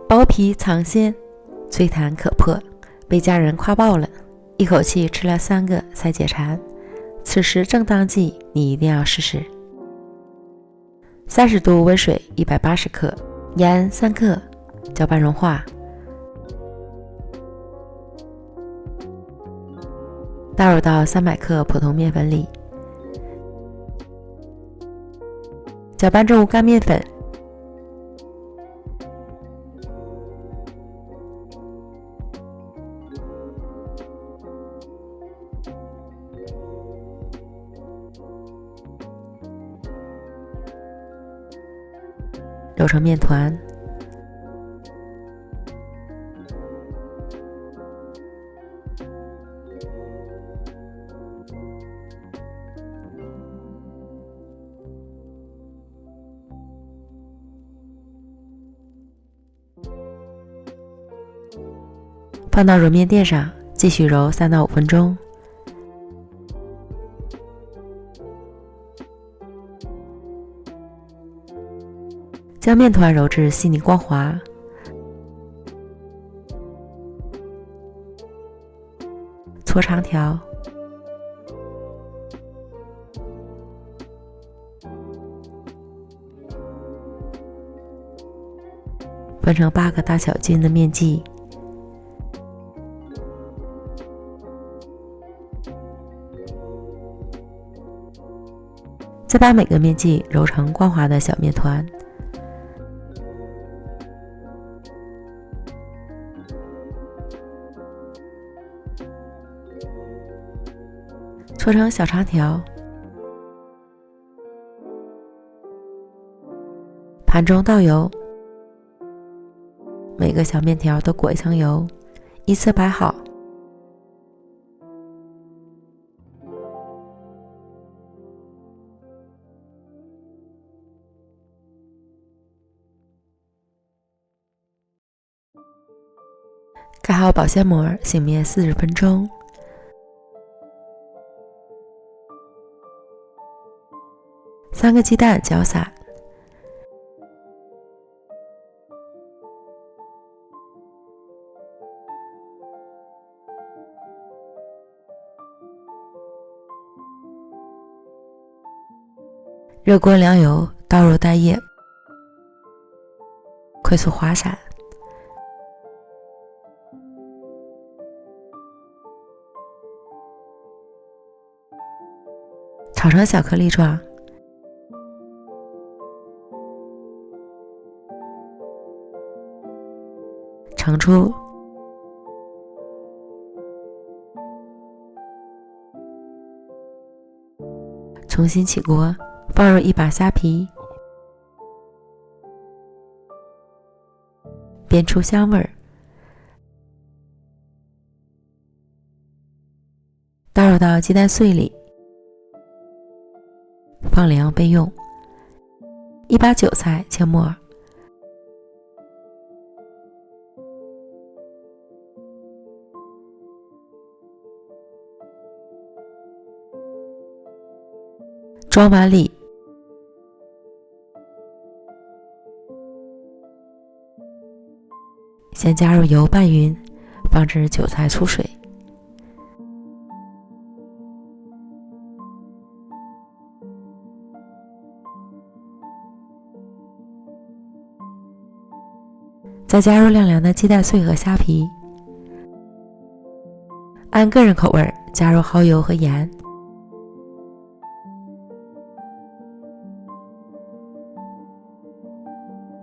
薄皮藏鲜，脆弹可破，被家人夸爆了，一口气吃了3个才解馋。此时正当季，你一定要试试。30度温水180克，盐3克，搅拌融化。倒入到300克普通面粉里，搅拌至无干面粉。揉成面团，放到揉面垫上，继续揉3到5分钟。将面团揉至细腻光滑，搓长条，分成8个大小斤的面剂，再把每个面剂揉成光滑的小面团。搓成小长条，盘中倒油，每个小面条都裹一层油，依次摆好。盖好保鲜膜，醒面40分钟。3个鸡蛋搅散，热锅凉油，倒入蛋液，快速滑散，炒成小颗粒状。盛出，重新起锅，放入1把虾皮，煸出香味儿。倒入到鸡蛋碎里，放凉备用。1把韭菜切末，装碗里，先加入油拌匀，放置韭菜出水，再加入晾凉的鸡蛋碎和虾皮，按个人口味加入蚝油和盐。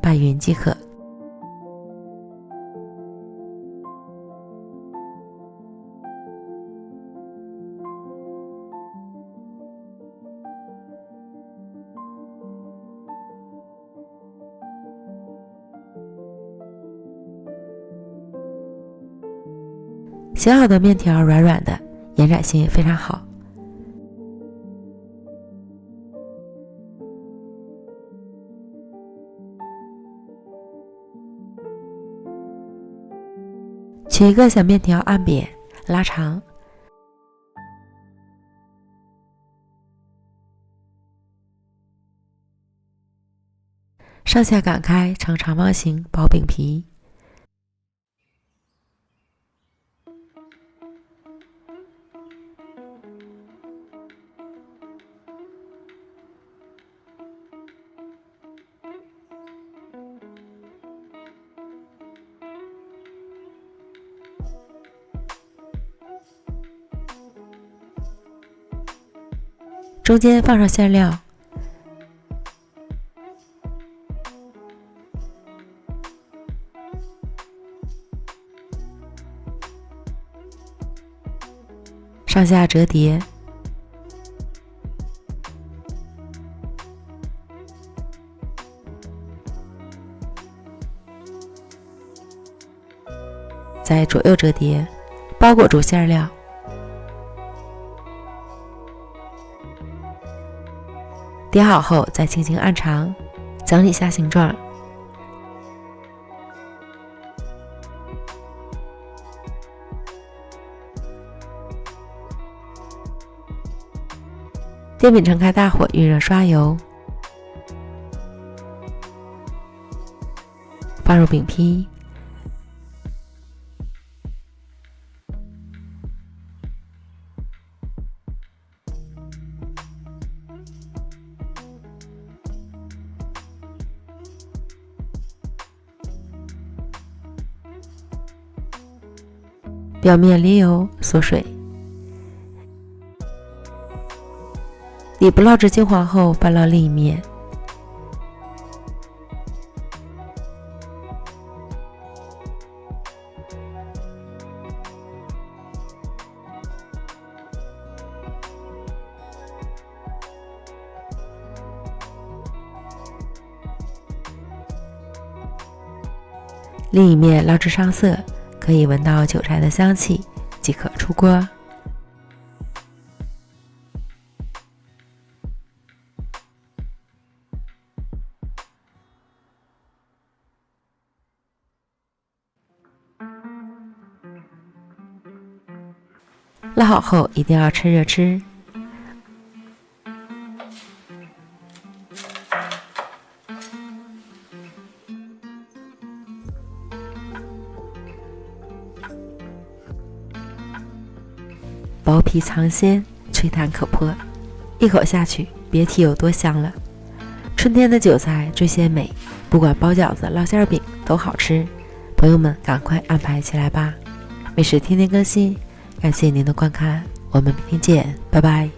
拌匀即可。洗好的面条软软的，延展性非常好。取一个小面条按扁拉长，上下擀开成长方形薄饼皮。中间放上馅料，上下折叠，再左右折叠，包裹住馅料。叠好后，再轻轻按长，整理下形状。电饼铛开大火，预热刷油，放入饼坯，表面淋油缩水，底部烙至金黄后翻烙另一面，另一面烙至上色，可以闻到韭菜的香气，即可出锅。烙好后一定要趁热吃。薄皮藏鲜，脆弹可破，一口下去，别提有多香了。春天的韭菜最鲜美，不管包饺子、烙馅饼都好吃。朋友们，赶快安排起来吧！美食天天更新，感谢您的观看，我们明天见，拜拜。